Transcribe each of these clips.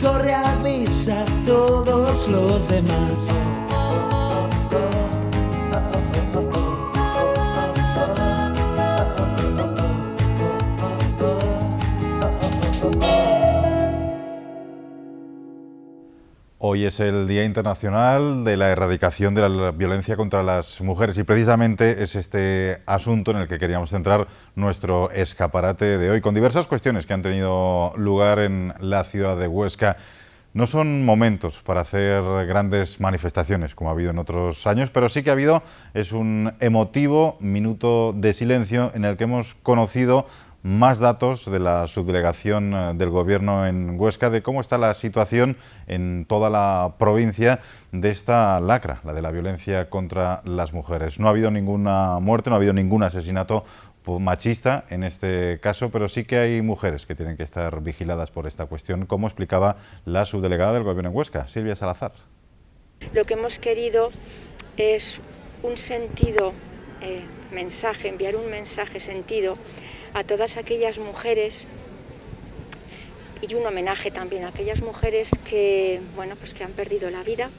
corre, avisa a todos los demás. Hoy es el Día Internacional de la Erradicación de la Violencia contra las Mujeres y precisamente es este asunto en el que queríamos centrar nuestro escaparate de hoy, con diversas cuestiones que han tenido lugar en la ciudad de Huesca. No son momentos para hacer grandes manifestaciones como ha habido en otros años, pero sí que ha habido un emotivo minuto de silencio en el que hemos conocido más datos de la subdelegación del Gobierno en Huesca de cómo está la situación en toda la provincia de esta lacra, la de la violencia contra las mujeres. No ha habido ninguna muerte, no ha habido ningún asesinato machista en este caso, pero sí que hay mujeres que tienen que estar vigiladas por esta cuestión, como explicaba la subdelegada del Gobierno en Huesca, Silvia Salazar. Lo que hemos querido es un sentido, enviar un mensaje sentido a todas aquellas mujeres y un homenaje también a aquellas mujeres que, que han perdido la vida,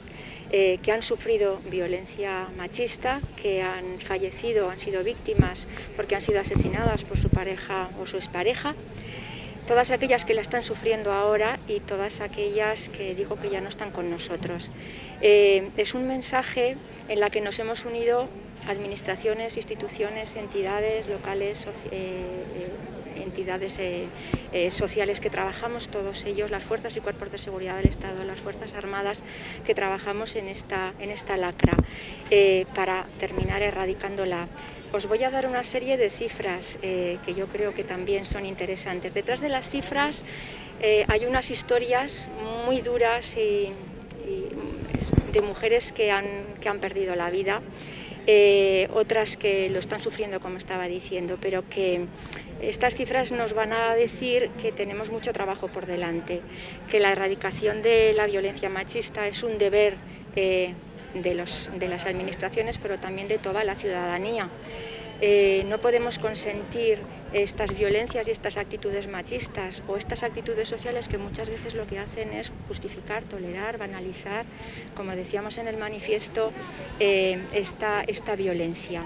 que han sufrido violencia machista, que han fallecido, han sido víctimas porque han sido asesinadas por su pareja o su expareja, todas aquellas que la están sufriendo ahora y todas aquellas que digo que ya no están con nosotros. Es un mensaje en la que nos hemos unido administraciones, instituciones, entidades locales, entidades sociales que trabajamos, todos ellos, las fuerzas y cuerpos de seguridad del Estado, las Fuerzas Armadas, que trabajamos en esta lacra para terminar erradicándola. Os voy a dar una serie de cifras que yo creo que también son interesantes. Detrás de las cifras hay unas historias muy duras y de mujeres que han perdido la vida. Otras que lo están sufriendo, como estaba diciendo, pero que estas cifras nos van a decir que tenemos mucho trabajo por delante, que la erradicación de la violencia machista es un deber de las administraciones, pero también de toda la ciudadanía. No podemos consentir estas violencias y estas actitudes machistas o estas actitudes sociales que muchas veces lo que hacen es justificar, tolerar, banalizar, como decíamos en el manifiesto, esta violencia.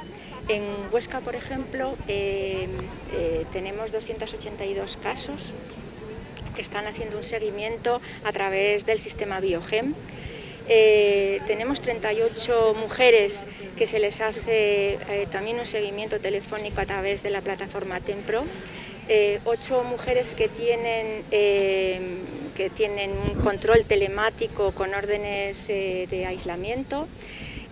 En Huesca, por ejemplo, tenemos 282 casos que están haciendo un seguimiento a través del sistema Biogem. Tenemos 38 mujeres que se les hace también un seguimiento telefónico a través de la plataforma Tempro, 8 mujeres que tienen un control telemático con órdenes de aislamiento.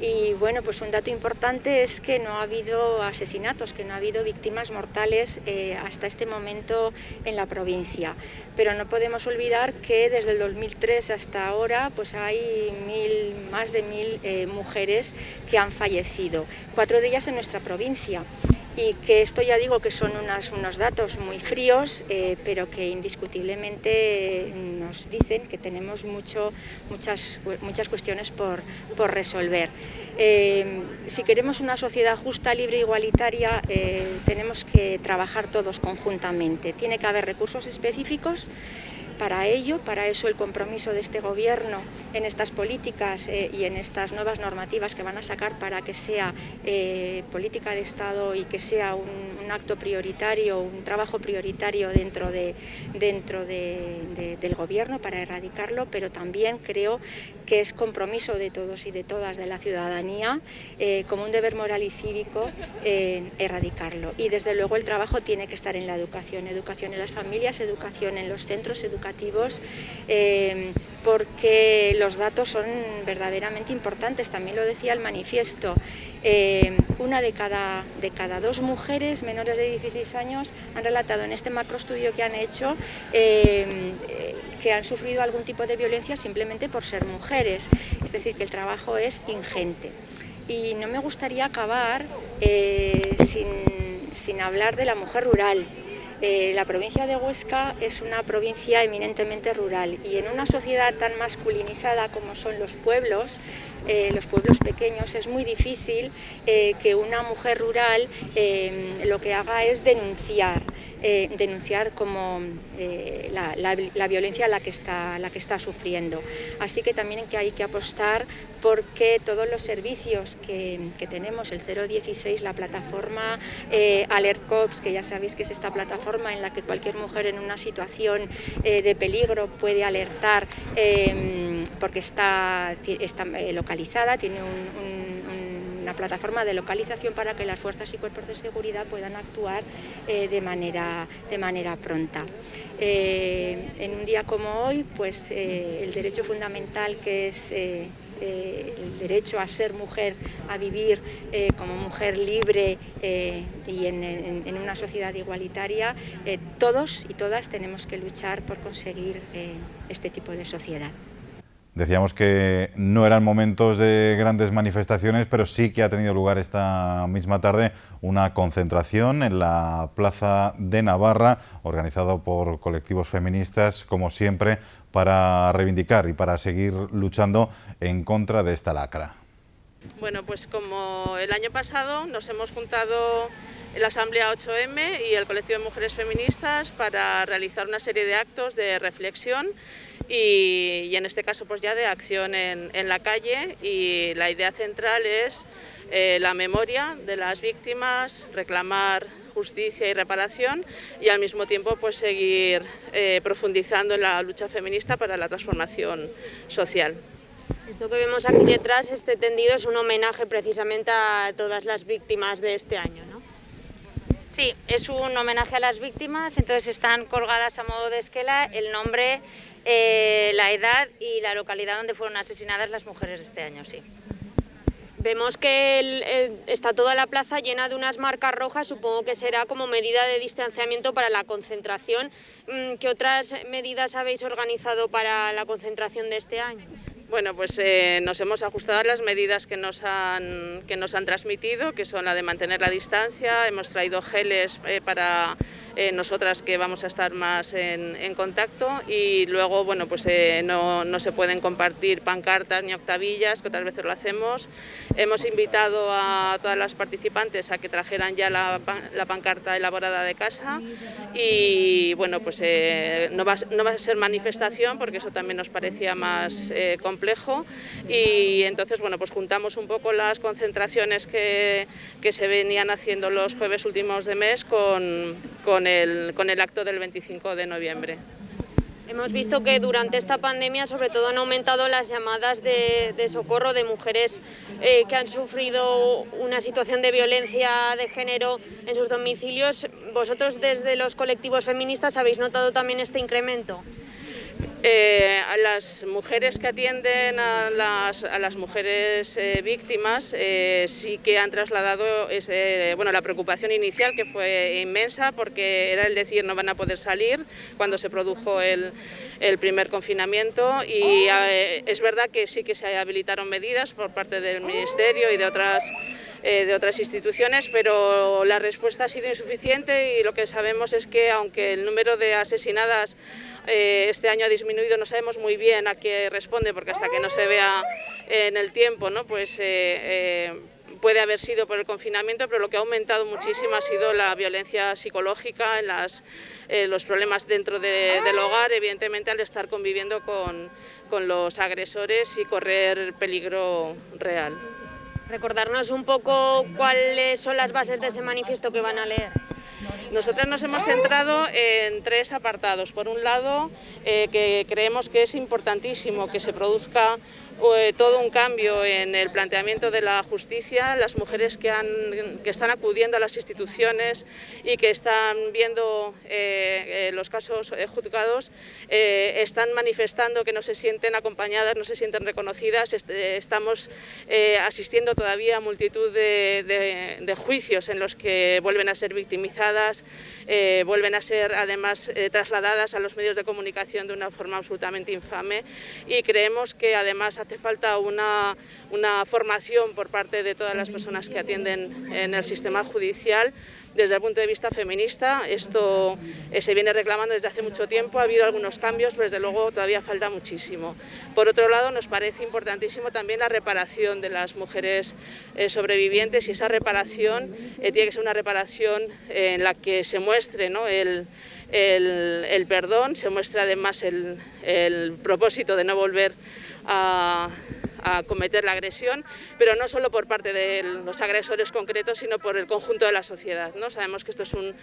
Y bueno, pues un dato importante es que no ha habido asesinatos, que no ha habido víctimas mortales hasta este momento en la provincia. Pero no podemos olvidar que desde el 2003 hasta ahora pues hay más de 1000 mujeres que han fallecido, 4 de ellas en nuestra provincia. Y que esto ya digo que son unos datos muy fríos, pero que indiscutiblemente nos dicen que tenemos muchas cuestiones por resolver. Si queremos una sociedad justa, libre e igualitaria, tenemos que trabajar todos conjuntamente. Tiene que haber recursos específicos para eso el compromiso de este Gobierno en estas políticas y en estas nuevas normativas que van a sacar para que sea política de Estado y que sea un acto prioritario, un trabajo prioritario dentro del Gobierno para erradicarlo, pero también creo que es compromiso de todos y de todas de la ciudadanía como un deber moral y cívico erradicarlo. Y desde luego el trabajo tiene que estar en la educación en las familias, educación en los centros educativos, porque los datos son verdaderamente importantes. También lo decía el manifiesto, una de cada 2 mujeres menores de 16 años han relatado en este macroestudio que han hecho que han sufrido algún tipo de violencia simplemente por ser mujeres. Es decir, que el trabajo es ingente. Y no me gustaría acabar sin hablar de la mujer rural. La provincia de Huesca es una provincia eminentemente rural y en una sociedad tan masculinizada como son los pueblos, los pueblos pequeños, es muy difícil que una mujer rural lo que haga es denunciar como la violencia a la que está sufriendo. Así que también hay que apostar porque todos los servicios que tenemos, el 016, la plataforma Alert Cops, que ya sabéis que es esta plataforma en la que cualquier mujer en una situación de peligro puede alertar porque está localizada, tiene una plataforma de localización para que las fuerzas y cuerpos de seguridad puedan actuar de manera pronta. En un día como hoy, pues el derecho fundamental que es el derecho a ser mujer, a vivir como mujer libre y en una sociedad igualitaria, todos y todas tenemos que luchar por conseguir este tipo de sociedad. Decíamos que no eran momentos de grandes manifestaciones, pero sí que ha tenido lugar esta misma tarde una concentración en la Plaza de Navarra, organizado por colectivos feministas, como siempre, para reivindicar y para seguir luchando en contra de esta lacra. Bueno, pues como el año pasado nos hemos juntado la Asamblea 8M y el colectivo de mujeres feministas para realizar una serie de actos de reflexión y en este caso pues ya de acción en la calle, y la idea central es la memoria de las víctimas, reclamar justicia y reparación y al mismo tiempo pues seguir profundizando en la lucha feminista para la transformación social. Esto que vemos aquí detrás, este tendido, es un homenaje precisamente a todas las víctimas de este año, ¿no? Sí, es un homenaje a las víctimas, entonces están colgadas a modo de esquela el nombre, la edad y la localidad donde fueron asesinadas las mujeres de este año, sí. Vemos que está toda la plaza llena de unas marcas rojas, supongo que será como medida de distanciamiento para la concentración. ¿Qué otras medidas habéis organizado para la concentración de este año? Bueno, pues nos hemos ajustado a las medidas que nos han transmitido, que son la de mantener la distancia. Hemos traído geles para nosotras que vamos a estar más en contacto, y luego bueno, pues no se pueden compartir pancartas ni octavillas, que otras veces lo hacemos. Hemos invitado a todas las participantes a que trajeran ya la pancarta elaborada de casa, y bueno, pues no va a ser manifestación porque eso también nos parecía más complejo, y entonces bueno, pues juntamos un poco las concentraciones que se venían haciendo los jueves últimos de mes con el acto del 25 de noviembre. Hemos visto que durante esta pandemia sobre todo han aumentado las llamadas de socorro de mujeres que han sufrido una situación de violencia de género en sus domicilios. ¿Vosotros desde los colectivos feministas habéis notado también este incremento? A las mujeres que atienden a las mujeres víctimas sí que han trasladado la preocupación inicial, que fue inmensa, porque era el decir no van a poder salir cuando se produjo el primer confinamiento, y es verdad que sí que se habilitaron medidas por parte del Ministerio y de otras instituciones, pero la respuesta ha sido insuficiente, y lo que sabemos es que aunque el número de asesinadas este año ha disminuido, no sabemos muy bien a qué responde, porque hasta que no se vea en el tiempo, ¿no? Pues puede haber sido por el confinamiento, pero lo que ha aumentado muchísimo ha sido la violencia psicológica, los problemas dentro del hogar, evidentemente al estar conviviendo con los agresores y correr peligro real. Recordarnos un poco cuáles son las bases de ese manifiesto que van a leer. Nosotros nos hemos centrado en tres apartados. Por un lado, que creemos que es importantísimo que se produzca todo un cambio en el planteamiento de la justicia. Las mujeres que están acudiendo a las instituciones y que están viendo los casos juzgados están manifestando que no se sienten acompañadas, no se sienten reconocidas. Estamos asistiendo todavía a multitud de juicios en los que vuelven a ser victimizadas, vuelven a ser además trasladadas a los medios de comunicación de una forma absolutamente infame, y creemos que además hace falta una formación por parte de todas las personas que atienden en el sistema judicial desde el punto de vista feminista. Esto se viene reclamando desde hace mucho tiempo, ha habido algunos cambios, pero desde luego todavía falta muchísimo. Por otro lado, nos parece importantísimo también la reparación de las mujeres sobrevivientes, y esa reparación tiene que ser una reparación en la que se muestre, ¿no?, el perdón, se muestra además el propósito de no volver a cometer la agresión, pero no solo por parte de los agresores concretos, sino por el conjunto de la sociedad, ¿no? Sabemos que esto es un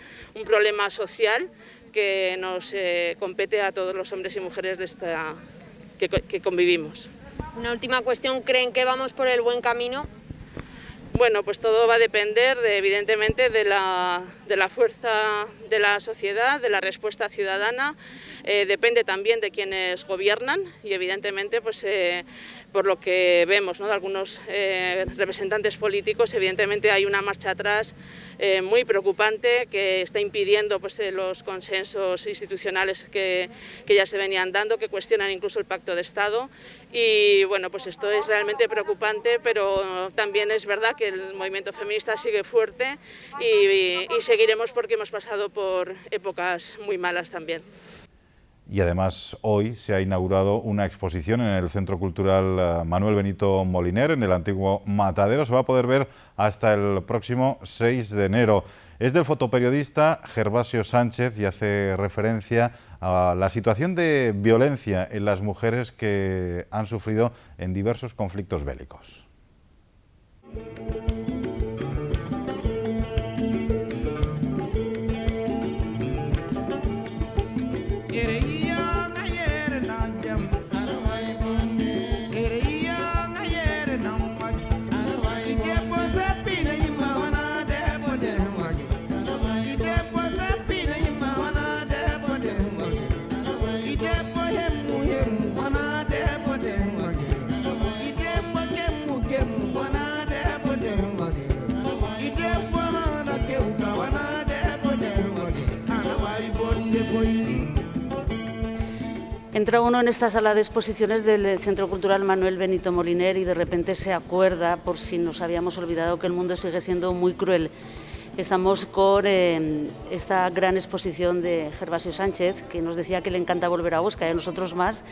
problema social que nos compete a todos los hombres y mujeres que convivimos. Una última cuestión, ¿creen que vamos por el buen camino? Bueno, pues todo va a depender, evidentemente, de la fuerza de la sociedad, de la respuesta ciudadana. Depende también de quienes gobiernan y, evidentemente, pues por lo que vemos, ¿no?, de algunos representantes políticos, evidentemente hay una marcha atrás muy preocupante que está impidiendo, pues, los consensos institucionales que ya se venían dando, que cuestionan incluso el Pacto de Estado. Y bueno, pues esto es realmente preocupante, pero también es verdad que el movimiento feminista sigue fuerte y seguiremos, porque hemos pasado por épocas muy malas también. Y además hoy se ha inaugurado una exposición en el Centro Cultural Manuel Benito Moliner, en el antiguo Matadero. Se va a poder ver hasta el próximo 6 de enero. Es del fotoperiodista Gervasio Sánchez y hace referencia a la situación de violencia en las mujeres que han sufrido en diversos conflictos bélicos. Entra uno en esta sala de exposiciones del Centro Cultural Manuel Benito Moliner y de repente se acuerda, por si nos habíamos olvidado, que el mundo sigue siendo muy cruel. Estamos con esta gran exposición de Gervasio Sánchez, que nos decía que le encanta volver a Huesca, y a nosotros más,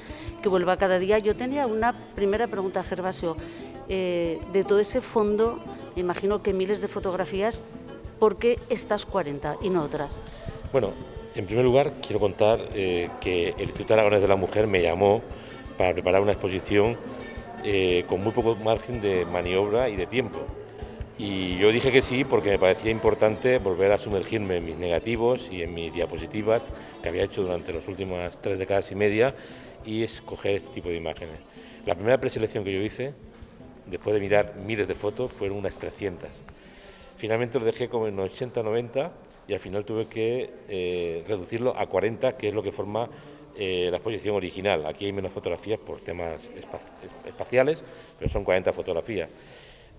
que vuelva cada día. Yo tenía una primera pregunta, Gervasio. De todo ese fondo, me imagino que miles de fotografías, ¿por qué estas 40 y no otras? Bueno, en primer lugar, quiero contar que el Instituto Aragonés de la Mujer me llamó para preparar una exposición con muy poco margen de maniobra y de tiempo. Y yo dije que sí porque me parecía importante volver a sumergirme en mis negativos y en mis diapositivas que había hecho durante las últimas 3 décadas y media y escoger este tipo de imágenes. La primera preselección que yo hice, después de mirar miles de fotos, fueron unas 300. Finalmente lo dejé como en 80-90 y al final tuve que reducirlo a 40, que es lo que forma la exposición original. Aquí hay menos fotografías por temas espaciales, pero son 40 fotografías.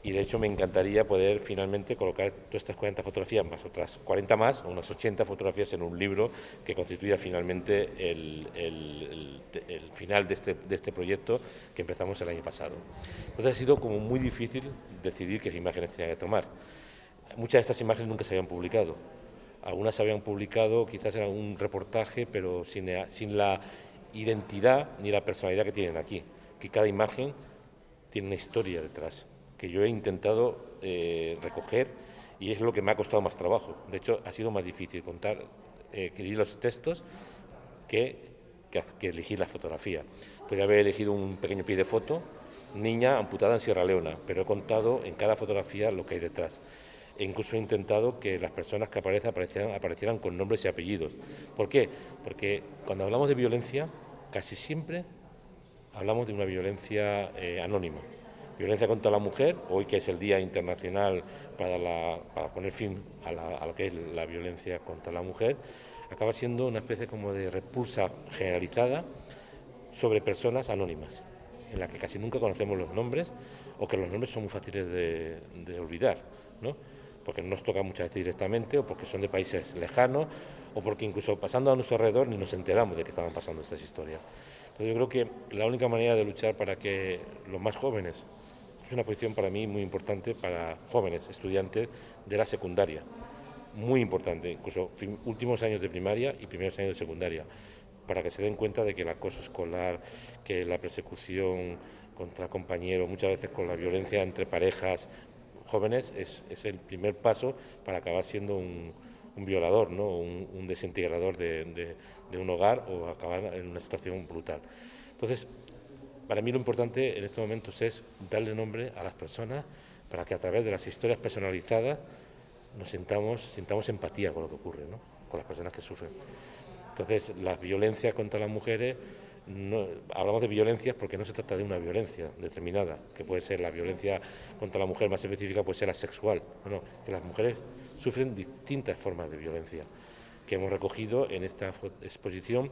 Y de hecho me encantaría poder finalmente colocar todas estas 40 fotografías más otras 40 más, o unas 80 fotografías en un libro que constituya finalmente el final de este proyecto que empezamos el año pasado. Entonces ha sido como muy difícil decidir qué imágenes tenía que tomar. Muchas de estas imágenes nunca se habían publicado. Algunas se habían publicado, quizás era un reportaje, pero sin la identidad ni la personalidad que tienen aquí, que cada imagen tiene una historia detrás, que yo he intentado recoger y es lo que me ha costado más trabajo. De hecho, ha sido más difícil escribir los textos que elegir la fotografía. Podría haber elegido un pequeño pie de foto, niña amputada en Sierra Leona, pero he contado en cada fotografía lo que hay detrás. E incluso he intentado que las personas que aparecieran con nombres y apellidos. ¿Por qué? Porque cuando hablamos de violencia, casi siempre hablamos de una violencia anónima. Violencia contra la mujer, hoy que es el Día Internacional para poner fin a lo que es la violencia contra la mujer, acaba siendo una especie como de repulsa generalizada sobre personas anónimas, en la que casi nunca conocemos los nombres o que los nombres son muy fáciles de olvidar, ¿no? Porque no nos toca muchas veces directamente o porque son de países lejanos o porque incluso pasando a nuestro alrededor ni nos enteramos de que estaban pasando estas historias. Entonces yo creo que la única manera de luchar para que los más jóvenes, es una posición para mí muy importante para jóvenes estudiantes de la secundaria, muy importante, incluso últimos años de primaria y primeros años de secundaria, para que se den cuenta de que el acoso escolar, que la persecución contra compañeros, muchas veces con la violencia entre parejas jóvenes, es el primer paso para acabar siendo un violador, ¿no? un desintegrador de un hogar o acabar en una situación brutal. Entonces, para mí lo importante en estos momentos es darle nombre a las personas para que a través de las historias personalizadas nos sintamos empatía con lo que ocurre, ¿no? Con las personas que sufren. Entonces, las violencias contra las mujeres, hablamos de violencias porque no se trata de una violencia determinada, que puede ser la violencia contra la mujer más específica, puede ser la sexual, no, que las mujeres sufren distintas formas de violencia, que hemos recogido en esta exposición,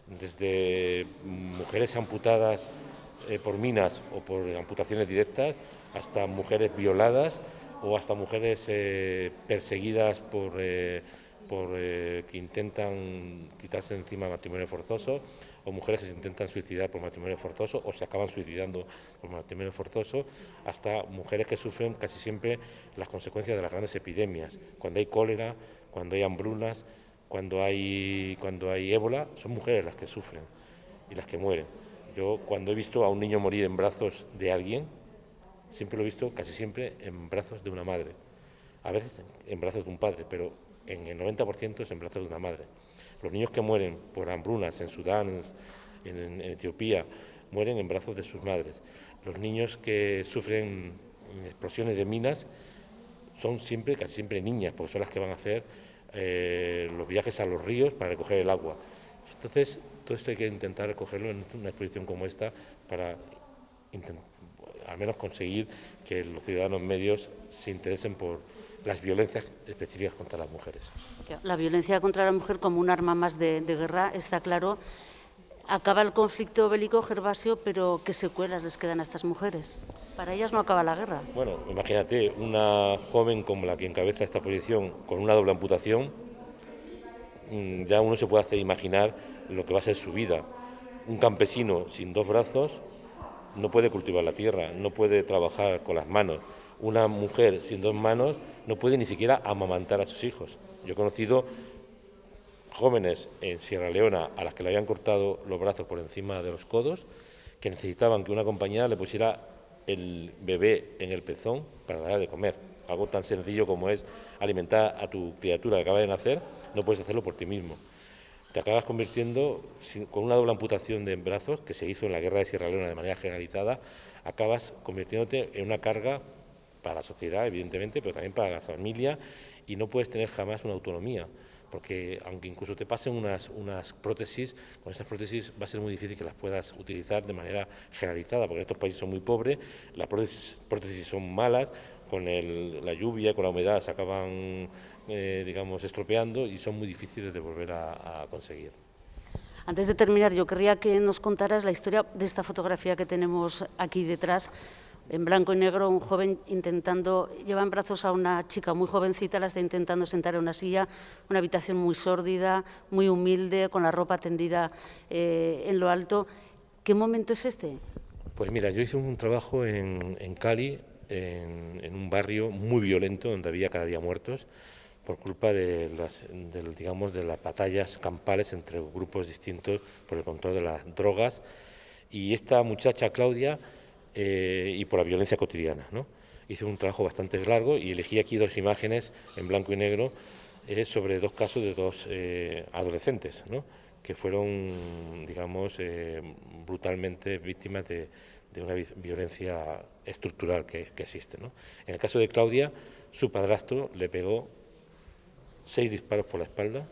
desde mujeres amputadas por minas o por amputaciones directas, hasta mujeres violadas o hasta mujeres perseguidas por que intentan quitarse encima matrimonio forzoso, o mujeres que se intentan suicidar por matrimonio forzoso o se acaban suicidando por matrimonio forzoso, hasta mujeres que sufren casi siempre las consecuencias de las grandes epidemias. Cuando hay cólera, cuando hay hambrunas, cuando hay ébola, son mujeres las que sufren y las que mueren. Yo cuando he visto a un niño morir en brazos de alguien, siempre lo he visto casi siempre en brazos de una madre, a veces en brazos de un padre, pero en el 90% es en brazos de una madre. Los niños que mueren por hambrunas en Sudán, en Etiopía, mueren en brazos de sus madres. Los niños que sufren explosiones de minas son casi siempre niñas, porque son las que van a hacer los viajes a los ríos para recoger el agua. Entonces, todo esto hay que intentar recogerlo en una exposición como esta para al menos conseguir que los ciudadanos medios se interesen por las violencias específicas contra las mujeres. La violencia contra la mujer como un arma más de guerra, está claro. Acaba el conflicto bélico, Gervasio, pero ¿qué secuelas les quedan a estas mujeres? Para ellas no acaba la guerra. Bueno, imagínate, una joven como la que encabeza esta posición con una doble amputación, ya uno se puede hacer imaginar lo que va a ser su vida. Un campesino sin dos brazos no puede cultivar la tierra, no puede trabajar con las manos. Una mujer sin dos manos no puede ni siquiera amamantar a sus hijos. Yo he conocido jóvenes en Sierra Leona a las que le habían cortado los brazos por encima de los codos, que necesitaban que una compañera le pusiera el bebé en el pezón para darle de comer. Algo tan sencillo como es alimentar a tu criatura que acaba de nacer, no puedes hacerlo por ti mismo. Te acabas convirtiendo, con una doble amputación de brazos, que se hizo en la guerra de Sierra Leona de manera generalizada, acabas convirtiéndote en una carga para la sociedad, evidentemente, pero también para la familia, y no puedes tener jamás una autonomía, porque aunque incluso te pasen unas prótesis, con esas prótesis va a ser muy difícil que las puedas utilizar de manera generalizada, porque estos países son muy pobres, las prótesis son malas, con la lluvia, con la humedad se acaban, digamos, estropeando y son muy difíciles de volver a conseguir. Antes de terminar, yo querría que nos contaras la historia de esta fotografía que tenemos aquí detrás, en blanco y negro, un joven lleva en brazos a una chica muy jovencita, la está intentando sentar en una silla, una habitación muy sórdida, muy humilde, con la ropa tendida en lo alto. ¿Qué momento es este? Pues mira, yo hice un trabajo en Cali, en un barrio muy violento, donde había cada día muertos, por culpa de las batallas campales entre grupos distintos por el control de las drogas. Y esta muchacha, Claudia, y por la violencia cotidiana, ¿no? Hice un trabajo bastante largo y elegí aquí dos imágenes en blanco y negro sobre dos casos de dos adolescentes, ¿no? Que fueron, digamos, brutalmente víctimas de una violencia estructural que existe, ¿no? En el caso de Claudia, su padrastro le pegó 6 disparos por la espalda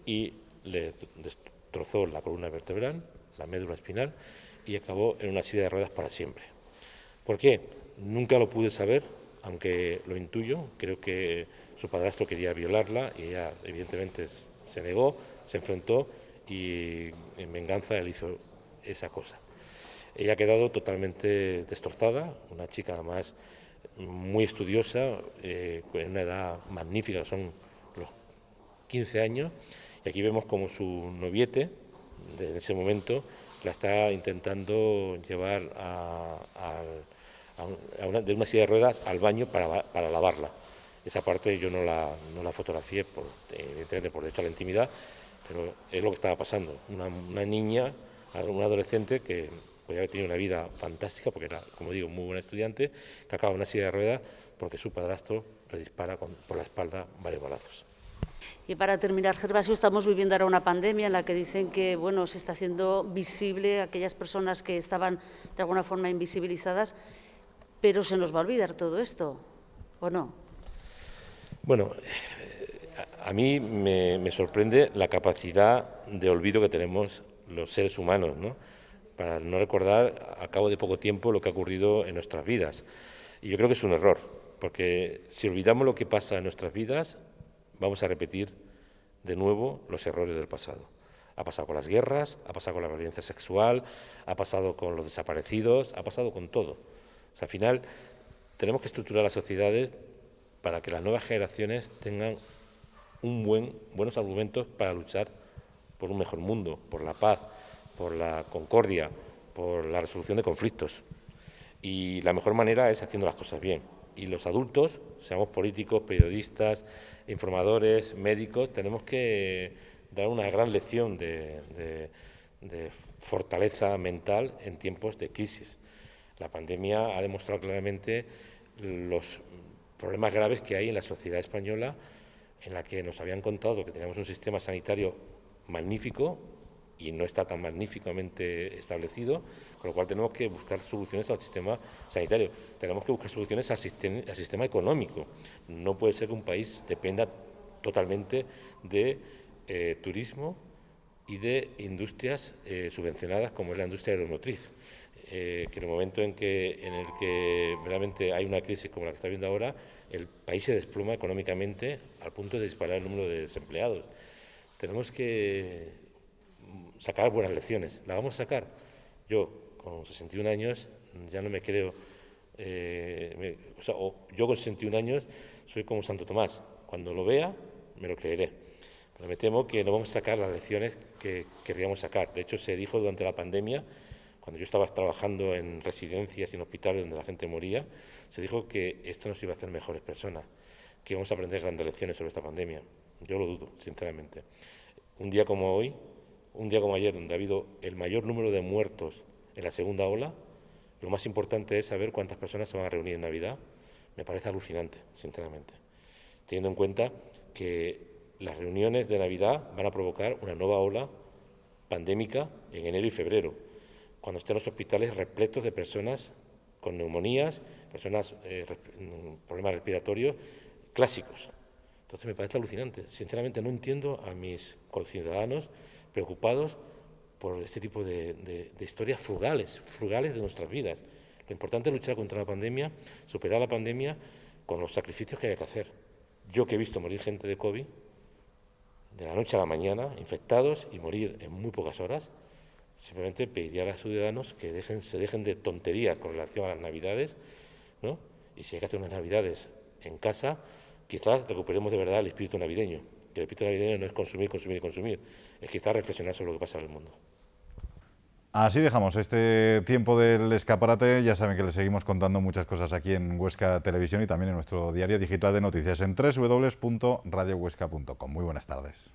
y le destrozó la columna vertebral, la médula espinal, y acabó en una silla de ruedas para siempre. ¿Por qué? Nunca lo pude saber, aunque lo intuyo. Creo que su padrastro quería violarla y ella evidentemente se negó, se enfrentó y en venganza él hizo esa cosa. Ella ha quedado totalmente destrozada, una chica además muy estudiosa, con una edad magnífica, son los 15 años, y aquí vemos como su noviete, en ese momento, la está intentando llevar de una silla de ruedas al baño para lavarla. Esa parte yo no la fotografié, evidentemente por derecho a la intimidad, pero es lo que estaba pasando. Una niña, una adolescente que podía haber tenido una vida fantástica, porque era, como digo, muy buena estudiante, que acaba en una silla de ruedas porque su padrastro le dispara por la espalda varios balazos. Y para terminar, Gervasio, estamos viviendo ahora una pandemia en la que dicen que bueno, se está haciendo visible a aquellas personas que estaban de alguna forma invisibilizadas, pero se nos va a olvidar todo esto, ¿o no? Bueno, a mí me sorprende la capacidad de olvido que tenemos los seres humanos, ¿no? Para no recordar a cabo de poco tiempo lo que ha ocurrido en nuestras vidas. Y yo creo que es un error, porque si olvidamos lo que pasa en nuestras vidas, vamos a repetir de nuevo los errores del pasado. Ha pasado con las guerras, ha pasado con la violencia sexual, ha pasado con los desaparecidos, ha pasado con todo. O sea, al final tenemos que estructurar las sociedades para que las nuevas generaciones tengan buenos argumentos para luchar por un mejor mundo, por la paz, por la concordia, por la resolución de conflictos. Y la mejor manera es haciendo las cosas bien. Y los adultos, seamos políticos, periodistas, informadores, médicos, tenemos que dar una gran lección de fortaleza mental en tiempos de crisis. La pandemia ha demostrado claramente los problemas graves que hay en la sociedad española, en la que nos habían contado que teníamos un sistema sanitario magnífico y no está tan magníficamente establecido, con lo cual tenemos que buscar soluciones al sistema sanitario. Tenemos que buscar soluciones al sistema económico. No puede ser que un país dependa totalmente de turismo y de industrias subvencionadas como es la industria aeromotriz. Que en el momento en el que realmente hay una crisis como la que está viendo ahora, el país se desploma económicamente al punto de disparar el número de desempleados. Tenemos que sacar buenas lecciones. ¿La vamos a sacar? Yo, con 61 años, ya no me creo... yo con 61 años soy como Santo Tomás. Cuando lo vea, me lo creeré. Pero me temo que no vamos a sacar las lecciones que querríamos sacar. De hecho, se dijo durante la pandemia, cuando yo estaba trabajando en residencias y en hospitales donde la gente moría, se dijo que esto nos iba a hacer mejores personas, que íbamos a aprender grandes lecciones sobre esta pandemia. Yo lo dudo, sinceramente. Un día como hoy, un día como ayer, donde ha habido el mayor número de muertos en la segunda ola, lo más importante es saber cuántas personas se van a reunir en Navidad. Me parece alucinante, sinceramente, teniendo en cuenta que las reuniones de Navidad van a provocar una nueva ola pandémica en enero y febrero, cuando estén los hospitales repletos de personas con neumonías, personas problemas respiratorios clásicos. Entonces me parece alucinante. Sinceramente no entiendo a mis conciudadanos preocupados por este tipo de historias frugales de nuestras vidas. Lo importante es luchar contra la pandemia, superar la pandemia con los sacrificios que haya que hacer. Yo que he visto morir gente de COVID, de la noche a la mañana, infectados y morir en muy pocas horas, simplemente pediría a los ciudadanos que se dejen de tonterías con relación a las Navidades, ¿no? Y si hay que hacer unas Navidades en casa, quizás recuperemos de verdad el espíritu navideño. Que el espíritu navideño no es consumir, consumir y consumir, es quizás reflexionar sobre lo que pasa en el mundo. Así dejamos este tiempo del escaparate. Ya saben que les seguimos contando muchas cosas aquí en Huesca Televisión y también en nuestro diario digital de noticias en www.radiohuesca.com. Muy buenas tardes.